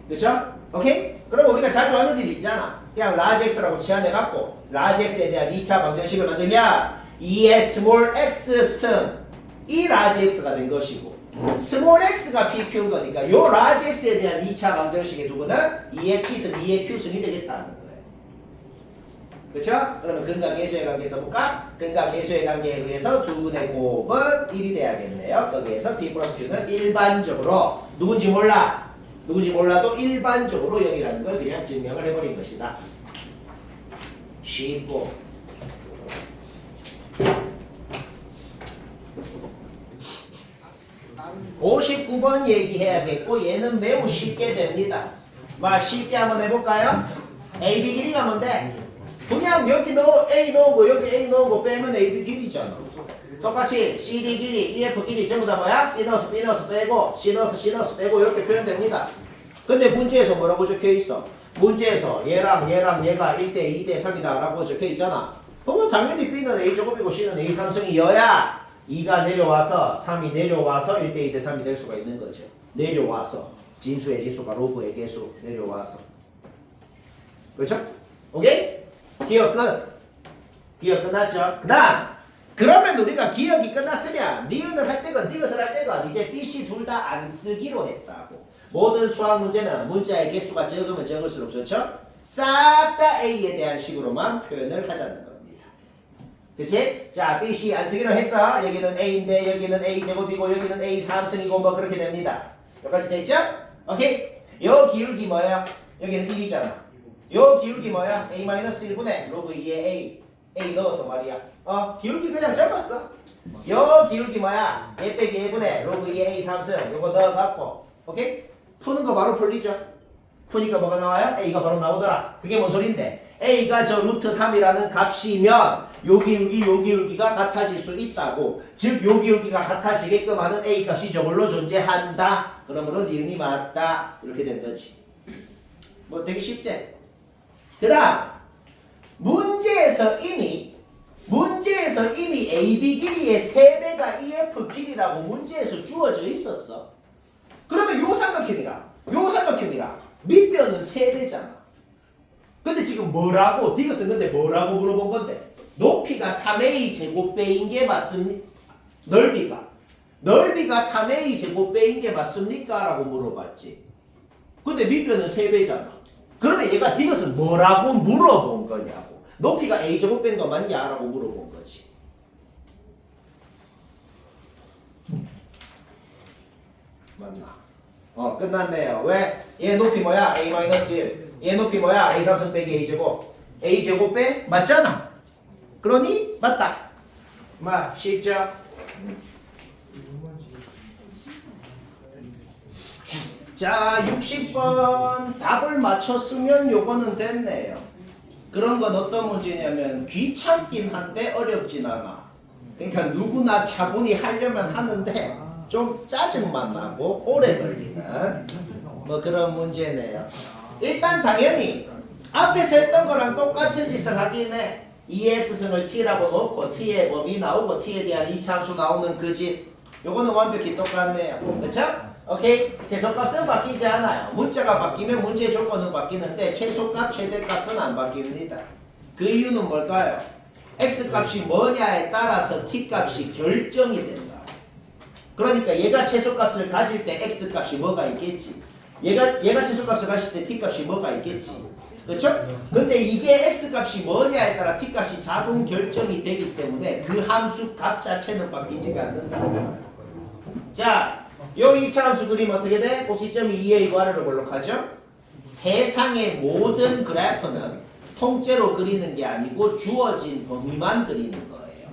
그쵸? 오케이? 그럼 우리가 자주 하는 일이 있잖아. 그냥 라지 x라고 치환해갖고 라지 x에 대한 2차 방정식을 만들면 2의 스몰 x승 이 라지 x가 된 것이고 스몰 x가 pq인 거니까 요 라지 x에 대한 2차 방정식의 두고는 2의 p승, 2의 q승이 되겠다는 거예요. 그쵸? 그러면 근과 계수의 관계 써볼까? 근과 계수의 관계에 의해서 두 분의 곱은 1이 돼야겠네요. 거기에서 p 플러스 q는 일반적으로 누군지 몰라도 일반적으로 0이라는 걸 그냥 증명을 해버린 것이다. 쉽고 59번 얘기해야겠고 얘는 매우 쉽게 됩니다. 쉽게 한번 해볼까요? A, B 길이가 뭔데? 그냥 여기 A 넣고 여기 A 넣고 빼면 A, B 길이잖아. 똑같이 CD 길이, EF 길이 전부 다 뭐야? B 넣어서 B 넣어서 빼고 C 넣어서 빼고 이렇게 표현됩니다. 근데 문제에서 뭐라고 적혀있어? 문제에서 얘랑 얘가 1대 2대 3이다 라고 적혀있잖아. 그러면 당연히 B는 A제곱이고 C는 A3승이어야 2가 내려와서 3이 내려와서 1대 2대 3이 될 수가 있는 거죠. 내려와서 진수의 지수가 로그의 개수 내려와서. 그렇죠? 오케이? 기억 끝났죠? 그 다음 그러면 우리가 기억이 끝났으면 니은을 할 때건 디귿을 할 때건 이제 B, C 둘 다 안 쓰기로 했다고. 모든 수학 문제는 문자의 개수가 적으면 적을수록 좋죠? 싹 다 A에 대한 식으로만 표현을 하자는 겁니다. 그치? 자, B, C 안 쓰기로 했어. 여기는 A인데 여기는 A제곱이고 여기는 A3승이고 뭐 그렇게 됩니다. 여기까지 됐죠? 오케이? 요 기울기 뭐예요? 여기는 1이잖아. 요 기울기 뭐야? A-1분의 로그 2의 A 넣어서 말이야. 기울기 그냥 적었어. 요 기울기 뭐야? A 빼기 1분의 로그 2의 A3승 요거 넣어갖고 오케이? 푸는 거 바로 풀리죠? 푸니까 뭐가 나와요? A가 바로 나오더라. 그게 뭔 소린데? A가 저 루트 3이라는 값이면 요 기울기가 같아질 수 있다고. 즉 요 기울기가 같아지게끔 하는 A 값이 저걸로 존재한다. 그러므로 니은이 맞다. 이렇게 된 거지. 뭐 되게 쉽지? 그 다음 문제에서 이미 AB 길이의 3배가 EF 길이라고 문제에서 주어져 있었어. 그러면 요 삼각형이랑 밑변은 3배잖아. 근데 지금 뭐라고? 디귿은 근데 뭐라고 물어본 건데? 높이가 3a 제곱배인 게 맞습니까? 넓이가 3a 제곱배인 게 맞습니까? 라고 물어봤지. 근데 밑변은 3배잖아. 그러면 얘가 디귿은 뭐라고 물어본 거냐고. 높이가 a 제곱배인 거 맞냐? 라고 물어본 거지. 맞나? 끝났네요. 왜? 얘 높이 뭐야? a-1. 얘 높이 뭐야? a3승 빼기 a제곱. a제곱 빼? 맞잖아. 그러니 맞다. 쉽죠? 자, 60번 답을 맞췄으면 요거는 됐네요. 그런 건 어떤 문제냐면 귀찮긴 한데 어렵진 않아. 그러니까 누구나 차분히 하려면 하는데 좀 짜증만 나고 오래 걸리는 뭐 그런 문제네요. 일단 당연히 앞에서 했던 거랑 똑같은 짓을 하긴 해. 2x승을 t라고 놓고 t의 범위 나오고 t에 대한 이차함수 나오는 그 집. 요거는 완벽히 똑같네요. 그쵸? 오케이? 최소값은 바뀌지 않아요. 문자가 바뀌면 문제의 조건은 바뀌는데 최소값, 최대값은 안 바뀝니다. 그 이유는 뭘까요? x값이 뭐냐에 따라서 t값이 결정이 된다. 그러니까 얘가 최소값을 가질 때 x값이 뭐가 있겠지. 얘가 최소값을 가질 때 t값이 뭐가 있겠지. 그렇죠? 근데 이게 x값이 뭐냐에 따라 t값이 자동 결정이 되기 때문에 그 함수 값 자체는 바뀌지가 않는다. 자, 요 2차 함수 그림 어떻게 돼? 꼭지점이 2의 이괄호를 뭘로 하죠? 세상의 모든 그래프는 통째로 그리는 게 아니고 주어진 범위만 그리는 거예요.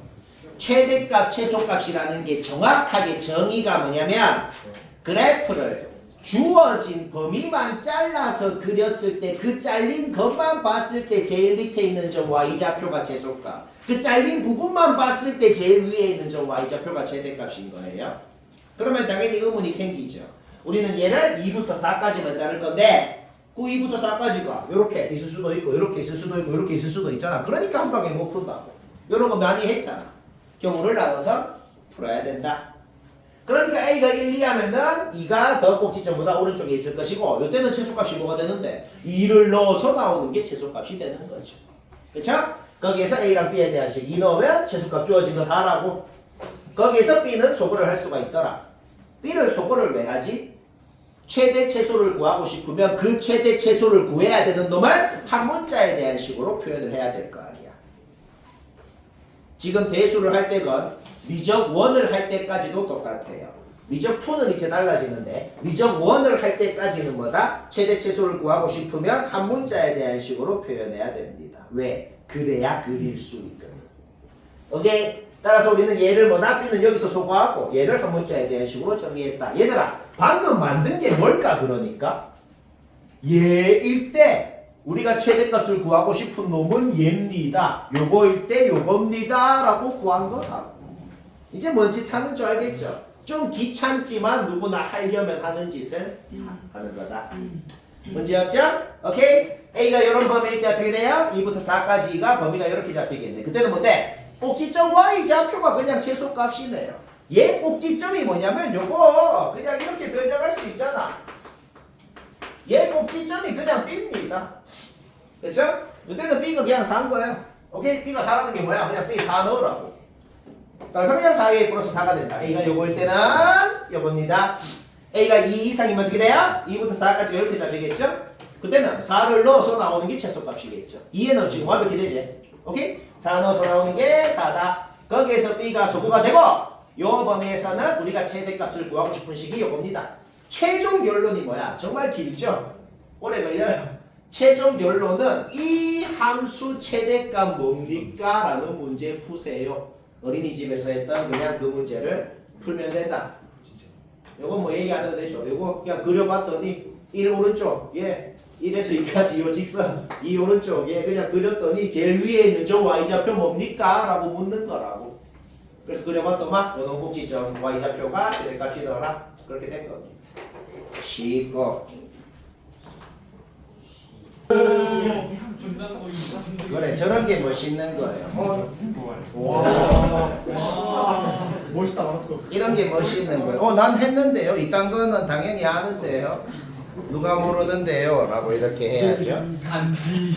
최대값, 최소값이라는 게 정확하게 정의가 뭐냐면 그래프를 주어진 범위만 잘라서 그렸을 때 그 잘린 것만 봤을 때 제일 밑에 있는 점 y좌표가 최소값, 그 잘린 부분만 봤을 때 제일 위에 있는 점 y좌표가 최대값인 거예요. 그러면 당연히 의문이 생기죠. 우리는 얘를 2부터 4까지만 자를 건데 2부터 4까지가 이렇게 있을 수도 있고 이렇게 있을 수도 있고 이렇게 있을 수도 있잖아. 그러니까 한 방에 못 푼다고. 이런 거 많이 했잖아. 경우를 나눠서 풀어야 된다. 그러니까 A가 1, 2 하면은 2가 더 꼭지점보다 오른쪽에 있을 것이고 이때는 최소값이 뭐가 되는데 2를 넣어서 나오는 게 최소값이 되는 거죠. 그쵸? 거기에서 A랑 B에 대한 식 2 넣으면 최소값 주어진 거 4라고. 거기에서 B는 소거를 할 수가 있더라. B를 소거를 왜 하지? 최대 최소를 구하고 싶으면 그 최대 최소를 구해야 되는 놈을 한 문자에 대한 식으로 표현을 해야 될 거 아니야. 지금 대수를 할 때건 미적 1을 할 때까지도 똑같아요. 미적 2는 이제 달라지는데 미적 1을 할 때까지는 뭐다? 최대 최소를 구하고 싶으면 한 문자에 대한 식으로 표현해야 됩니다. 왜? 그래야 그릴 수 있거든. 오케이? 따라서 우리는 얘를 뭐다? B는 여기서 소거하고 얘를 한 문자에 대한 식으로 정리했다. 얘들아, 방금 만든 게 뭘까? 그러니까 얘일 때 우리가 최대값을 구하고 싶은 놈은 얘입니다. 요거일 때 요겁니다. 라고 구한 거다. 이제 뭔 짓 하는 줄 알겠죠? 좀 귀찮지만 누구나 하려면 하는 짓을 하는 거다. 문제 없죠? 오케이? A가 이런 범위일 때 어떻게 돼요? 2부터 4까지가 범위가 이렇게 잡히겠네. 그때는 뭔데? 꼭지점 Y 좌표가 그냥 최소값이네요. 얘 꼭지점이 뭐냐면 요거 그냥 이렇게 변형할 수 있잖아. 얘 꼭지점이 그냥 B입니다. 그쵸? 이때는 B가 그냥 4인 거예요. 오케이? B가 4라는 게 뭐야? 그냥 B 4 넣으라고. 따라서 그냥 4A 플러스 4가 된다. A가 요거일 때는 요겁니다. A가 2 이상이면 어떻게 돼요? 2부터 4까지 이렇게 잡히겠죠? 그때는 4를 넣어서 나오는 게 최소값이겠죠. 2에는 지금 완벽히 되지? 오케이? 4 넣어서 나오는 게 4다. 거기에서 B가 소거가 되고 요 범위에서는 우리가 최대값을 구하고 싶은 식이 요겁니다. 최종 결론이 뭐야? 정말 길죠? 오래 걸려요. 최종 결론은 이 함수 최대값 뭡니까? 라는 문제 푸세요. 어린이집에서 했던 그냥 그 문제를 풀면 된다. 요거 뭐 얘기 안 해도 되죠. 요거 그냥 그려봤더니 1 오른쪽, 예. 1에서 2까지 요 직선, 2 오른쪽, 예. 그냥 그렸더니 제일 위에 있는 저 y좌표 뭡니까? 라고 묻는 거라고. 그래서 그려봤더만 요놈 꼭지점 y좌표가 최대값이더라. 그렇게 된 겁니다. 쉽고. 그래, 저런 게 멋있는 거예요. 멋있다 알았어. 이런 게 멋있는 거예요. 난 했는데요. 이딴 거는 당연히 아는데요. 누가 모르는데요. 라고 이렇게 해야죠. 간지.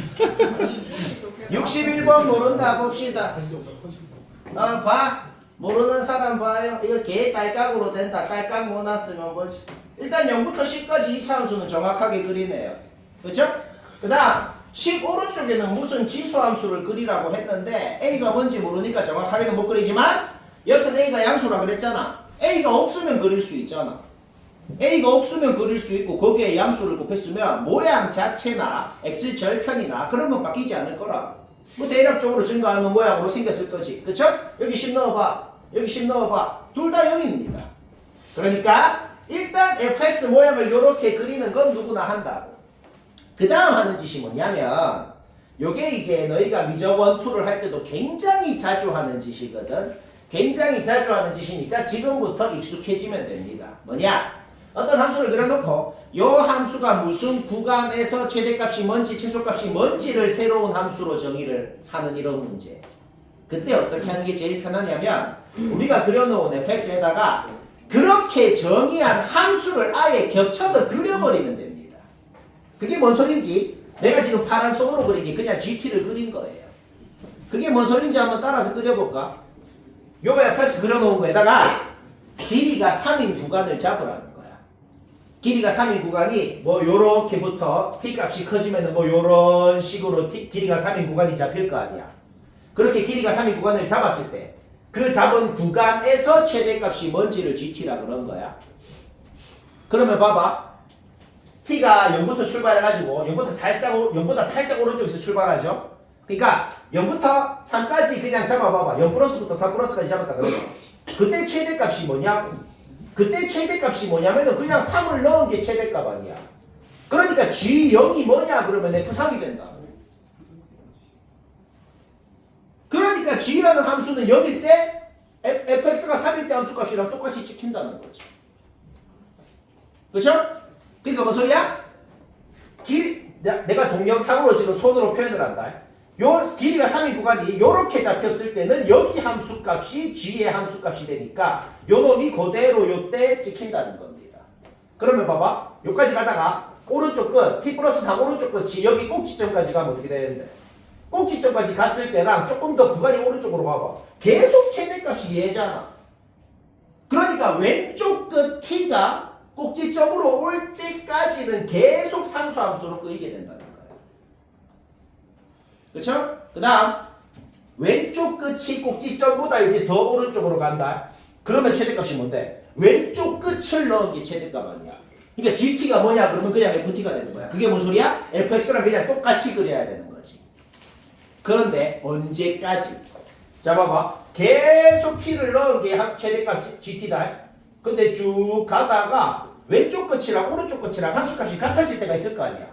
61번 모른다 봅시다. 봐. 모르는 사람 봐요. 이거 개 딸깍으로 된다. 딸깍 못 났으면 뭐지? 일단 0부터 10까지 2차 함수는 정확하게 그리네요. 그렇죠? 그 다음 10 오른쪽에는 무슨 지수함수를 그리라고 했는데 A가 뭔지 모르니까 정확하게는 못 그리지만 여튼 A가 양수라 그랬잖아. A가 없으면 그릴 수 있잖아. A가 없으면 그릴 수 있고 거기에 양수를 곱했으면 모양 자체나 X 절편이나 그런 건 바뀌지 않을 거라. 뭐 대략적으로 증가하는 모양으로 생겼을 거지. 그쵸? 여기 10 넣어봐. 여기 10 넣어봐. 둘 다 0입니다. 그러니까 일단 fx 모양을 이렇게 그리는 건 누구나 한다고. 그 다음 하는 짓이 뭐냐면 요게 이제 너희가 미적 원투를 할 때도 굉장히 자주 하는 짓이거든. 굉장히 자주 하는 짓이니까 지금부터 익숙해지면 됩니다. 뭐냐? 어떤 함수를 그려놓고 요 함수가 무슨 구간에서 최대값이 뭔지 최소값이 뭔지를 새로운 함수로 정의를 하는 이런 문제. 그때 어떻게 하는 게 제일 편하냐면 우리가 그려놓은 fx에다가 그렇게 정의한 함수를 아예 겹쳐서 그려버리면 됩니다. 그게 뭔 소린지 내가 지금 파란 손으로 그린 게 그냥 GT를 그린 거예요. 그게 뭔 소린지 한번 따라서 그려볼까? 요거 fx 그려놓은 거에다가 길이가 3인 구간을 잡으라는 거야. 길이가 3인 구간이 뭐 요렇게부터 t 값이 커지면은 뭐 요런 식으로 길이가 3인 구간이 잡힐 거 아니야. 그렇게 길이가 3인 구간을 잡았을 때 그 잡은 구간에서 최대값이 뭔지를 GT라 그런 거야. 그러면 봐봐. t가 0부터 출발해가지고 0보다 살짝 오른쪽에서 출발하죠. 그러니까 0부터 3까지 그냥 잡아봐봐. 0 플러스부터 3 플러스까지 잡았다 그러죠. 그때 최대값이 뭐냐고. 그때 최대값이 뭐냐면은 그냥 3을 넣은 게 최대값 아니야. 그러니까 G0이 뭐냐 그러면 F3이 된다. 그러니까 G라는 함수는 0일 때 fx가 3일 때 함수값이랑 똑같이 찍힌다는 거지. 그렇죠? 그러니까 뭔 소리야? 내가 동영상으로 지금 손으로 표현을 한다. 요 길이가 3인 구간이 요렇게 잡혔을 때는 여기 함수값이 G의 함수값이 되니까 요 놈이 그대로 요때 찍힌다는 겁니다. 그러면 봐봐. 요까지 가다가 오른쪽 끝 t 플러스 3 오른쪽 끝이 여기 꼭지점까지 가면 어떻게 되는데? 꼭지점까지 갔을 때랑 조금 더 구간이 오른쪽으로 가봐. 계속 최대값이 얘잖아. 그러니까 왼쪽 끝 t가 꼭지점으로 올 때까지는 계속 상수함수로 끄이게 된다는 거예요. 그렇죠? 그 다음 왼쪽 끝이 꼭지점보다 이제 더 오른쪽으로 간다. 그러면 최대값이 뭔데? 왼쪽 끝을 넣은 게 최대값 아니야. 그러니까 gt가 뭐냐 그러면 그냥 ft가 되는 거야. 그게 뭔 소리야? fx랑 그냥 똑같이 그려야 되는 거지. 그런데 언제까지? 자 봐봐. 계속 t를 넣은 게 최대값 gt다. 근데 쭉 가다가 왼쪽 끝이랑 오른쪽 끝이랑 함수값이 같아질 때가 있을 거 아니야.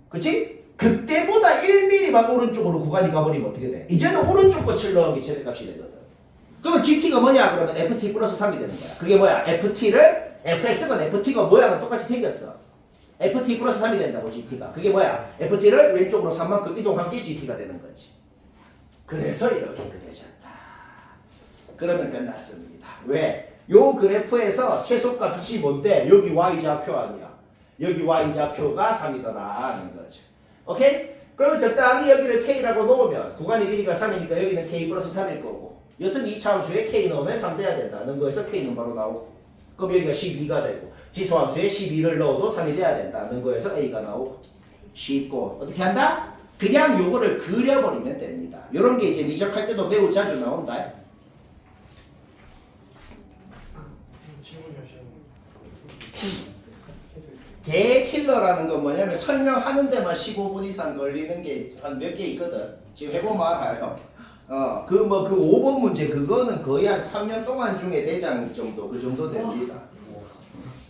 그치? 그때보다 1mm만 오른쪽으로 구간이 가버리면 어떻게 돼? 이제는 오른쪽 끝을 넣은 게 최대값이 되거든. 그러면 gt가 뭐냐 그러면 ft 플러스 3이 되는 거야. 그게 뭐야? fx건 ft건 모양은 똑같이 생겼어. ft 플러스 3이 된다고 gt가. 그게 뭐야? ft를 왼쪽으로 3만큼 이동한 게 gt가 되는 거지. 그래서 이렇게 그려졌다. 그러면 끝났습니다. 왜? 요 그래프에서 최소값이 뭔데? 여기 y좌표 아니야. 여기 y좌표가 3이더라 하는 거죠. 오케이? 그러면 적당히 여기를 k라고 놓으면 구간의 길이가 3이니까 여기는 k 플러스 3일 거고 여튼 2차 함수에 k 넣으면 3 돼야 된다는 거에서 k는 바로 나오고 그럼 여기가 12가 되고 지수함수에 12를 넣어도 3이 돼야 된다는 거에서 a가 나오고 쉽고 어떻게 한다? 그냥 요거를 그려버리면 됩니다. 요런 게 이제 미적할 때도 매우 자주 나온다. 개킬러라는 건 뭐냐면 설명하는 데만 15분 이상 걸리는 게 한 몇 개 있거든. 지금 해보면 알아요. 그 5번 문제 그거는 거의 한 3년 동안 중에 대장 정도 그 정도 됩니다.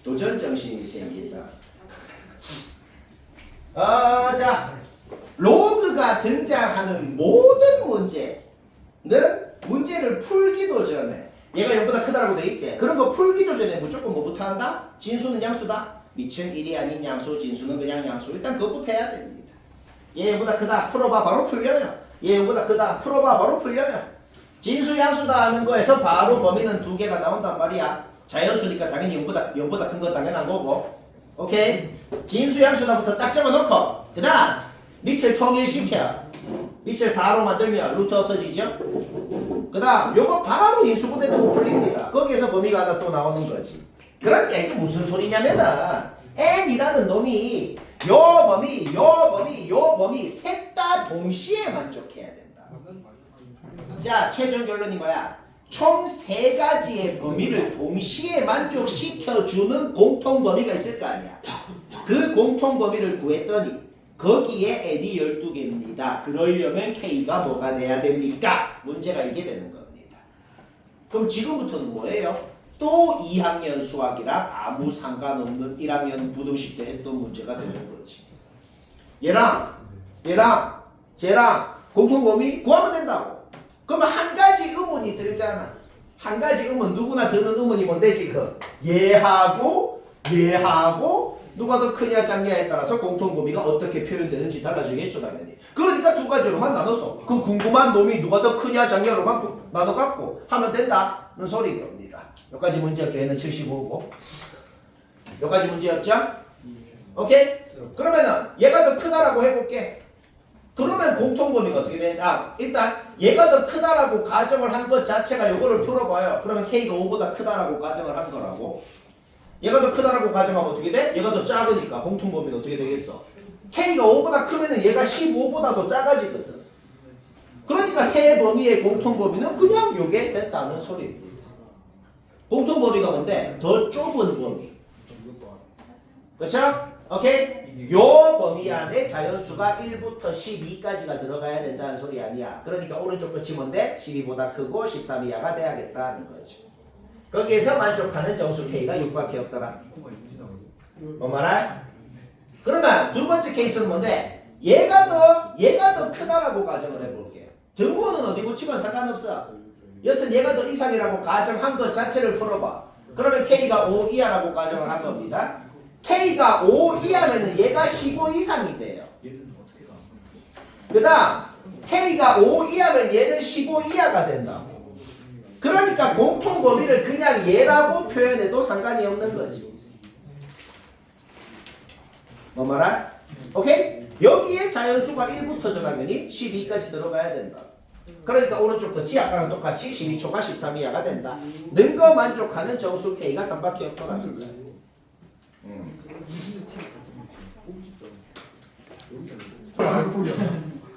도전 정신이 생긴다. 자 로그가 등장하는 모든 문제는 문제를 풀기도 전에 얘가 0보다 크다라고 돼 있지. 그런 거 풀기도 전에 무조건 뭐부터 한다? 진수는 양수다. 미천 1이 아닌 양수, 진수는 그냥 양수. 일단 그것부터 해야 됩니다. 얘 0보다 크다. 풀어봐 바로 풀려요. 얘 0보다 크다. 풀어봐 바로 풀려요. 진수 양수다 하는 거에서 바로 범위는 두 개가 나온단 말이야. 자연수니까 당연히 0보다 큰 건 당연한 거고. 오케이? 진수 양수다부터 딱 적어놓고 그 다음 밑을 통일시켜. 밑을 4로 만들면 루트 없어지죠? 그 다음 요거 바로 인수분해 되고 풀립니다. 거기에서 범위가 하나 또 나오는 거지. 그러니까 이게 무슨 소리냐면은 n이라는 놈이 요 범위 셋 다 동시에 만족해야 된다. 자, 최종 결론이 뭐야? 총 세 가지의 범위를 동시에 만족시켜주는 공통 범위가 있을 거 아니야. 그 공통 범위를 구했더니 거기에 n이 12개입니다. 그러려면 k가 뭐가 돼야 됩니까? 문제가 이게 되는 겁니다. 그럼 지금부터는 뭐예요? 또 2학년 수학이랑 아무 상관없는 1학년 부등식 때 했던 문제가 되는 거지. 얘랑 쟤랑 공통 범위 구하면 된다고. 그러면 한 가지 의문이 들잖아. 한 가지 의문, 누구나 드는 의문이 뭔데 지금? 얘하고 누가 더 크냐 작냐에 따라서 공통 범위가 어떻게 표현되는지 달라지겠죠 당연히. 그러니까 두 가지로만 나눠서 그 궁금한 놈이 누가 더 크냐 작냐로만 나눠갖고 하면 된다는 소리인 겁니다. 여기까지 문제였죠. 얘는 75고 여기까지 문제였죠? 오케이? 그러면은 얘가 더 크다라고 해볼게. 그러면 공통 범위가 어떻게 되냐? 일단 얘가 더 크다라고 가정을 한 것 자체가 이거를 풀어봐요. 그러면 k가 5보다 크다라고 가정을 한 거라고. 얘가 더 크다라고 가정하면 어떻게 돼? 얘가 더 작으니까 공통 범위는 어떻게 되겠어? k가 5보다 크면은 얘가 15보다 더 작아지거든. 그러니까 세 범위의 공통 범위는 그냥 요게 됐다는 소리입니다. 공통 범위가 뭔데? 더 좁은 범위. 그렇죠? 오케이? 요 범위 안에 자연수가 1부터 12까지가 들어가야 된다는 소리 아니야. 그러니까 오른쪽 끝이 뭔데? 12보다 크고 13 이하가 돼야겠다는 거죠. 거기에서 만족하는 정수 K가 6밖에 없더라. 뭐 말할? 그러면 두 번째 케이스는 뭔데? 얘가 더 크다라고 가정을 해볼게. 등호는 어디 붙이건 상관없어. 여튼 얘가 더 이상이라고 가정한 것 자체를 풀어봐. 그러면 K가 5 이하라고 가정을 한 겁니다. K가 5 이하면은 얘가 15 이상이 돼요. 그 다음 K가 5 이하면 얘는 15 이하가 된다. 그러니까 공통 범위를 그냥 얘라고 표현해도 상관이 없는 거지. 뭐 말할? 오케이? 여기에 자연수가 1부터 전하면이 12까지 들어가야 된다. 그러니까 오른쪽 끝이 아까랑 똑같이 12초가 13 이하가 된다. 는 거 만족하는 정수 K가 3밖에 없더라는 거야. 알코올이야.